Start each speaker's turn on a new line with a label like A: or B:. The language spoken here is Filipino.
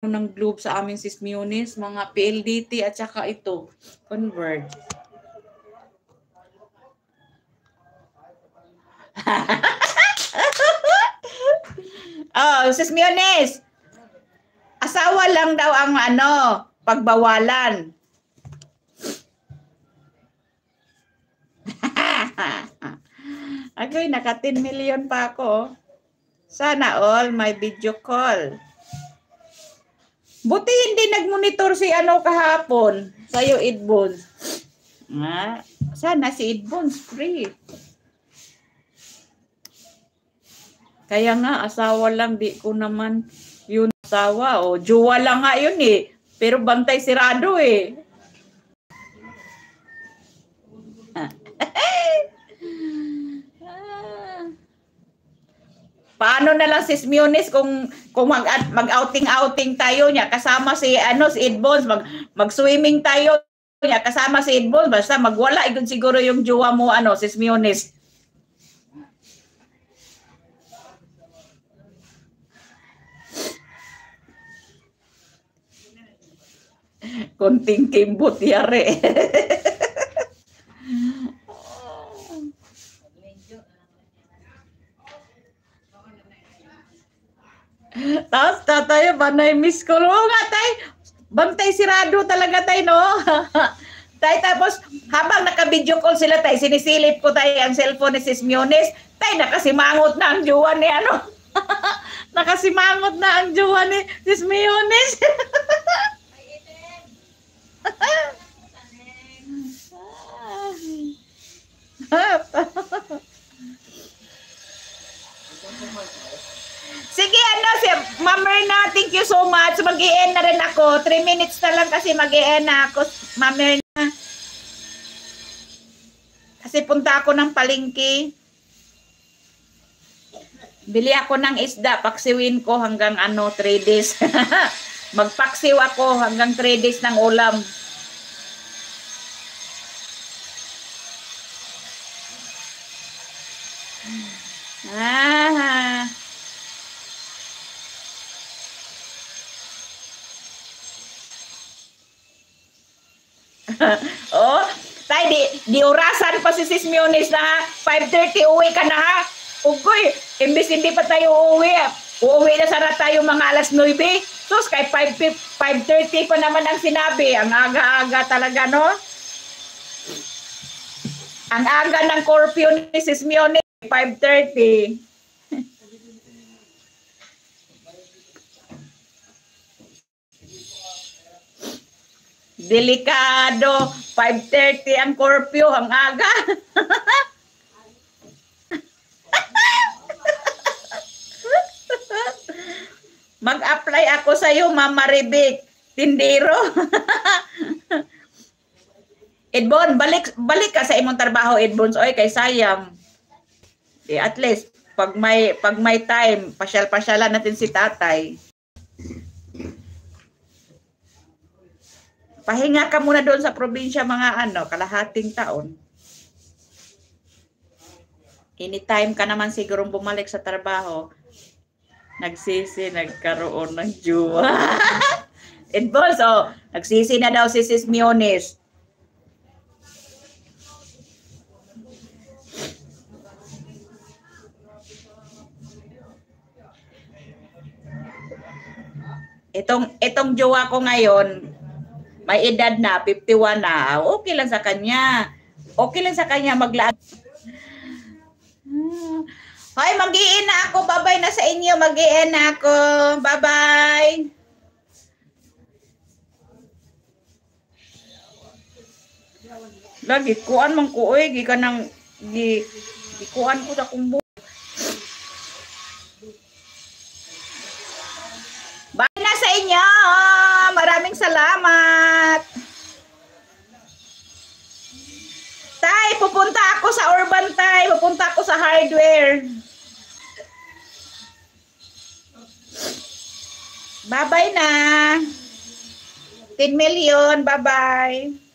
A: ng Globe sa amin sis Mionis, mga PLDT at saka ito, Convert. Oh, sis Mionis, asawa lang daw ang pagbawalan. Agoy, naka 10 million pa ako. Sana all may video call. Buti hindi nag-monitor si kahapon sa'yo, Idbones. Sana si Idbones free. Kaya nga, asawa lang, di ko naman yun asawa. O, jowa lang nga yun eh. Pero bantay sirado eh. Paano na lang sis Mionis kung mag-outing tayo niya kasama si si Idbones, mag-swimming tayo niya kasama si Idbones, basta magwala igun siguro yung jowa mo sis Mionis. Konting kimbot yare. Tapos tayo banay miss ko. Oo nga tay, bantay sirado talaga tay no. Tay tapos habang naka-video call sila tay, sinisilip ko tay ang cellphone ni sis Mionis. Tay nakasimangot na ang jowa ni nakasimangot na ang jowa ni sis Mionis. Sige si Ma'am Myrna, thank you so much. Mag-i-end na rin ako. 3 minutes na lang kasi mag-i-end na ako, Ma'am Myrna. Kasi punta ako ng palengke. Bili ako ng isda, paksiwin ko hanggang 3 days. Magpaksiw ako hanggang 3 days ng ulam. Oh, tay di orasan pa si sis Mionis na 5:30 uwi ka na ha. Ugoy, imbis hindi pa tayo uuwi. Uuwi na sana tayo mga alas 9. Sus, kay 5:30 pa naman ang sinabi. Ang aga-aga talaga, no? Ang aga ng curfew ni sis Mionis, 5:30. Delikado, 5:30 ang curfew, ang aga. Mag-apply ako sa iyo, Mama Rebek, tindero. Edbon, balik ka sa imong trabaho, Edbon. Oy, kay sayang. At least pag may time, pasyal-pasyalan natin si tatay. Pahinga ka muna doon sa probinsya mga kalahating taon. Anytime ka naman siguro bumalik sa trabaho, nagkaroon ng jowa. Edbon, so, nagsisi na daw si sis Mionis. Itong jowa ko ngayon, may edad na, 51 na. Okay lang sa kanya. Okay lang sa kanya maglaan. Hoy, mag-i-end na ako. Bye-bye na sa inyo. Mag-i-end na ako. Bye-bye. Lagi, kuan man ko. Oy, gikanang, gikuan ko sa kumbo. Bye na sa inyo. Maraming salamat. Tay, pupunta ako sa Urban Tay. Pupunta ako sa hardware. Bye-bye na. 10 million. Bye-bye.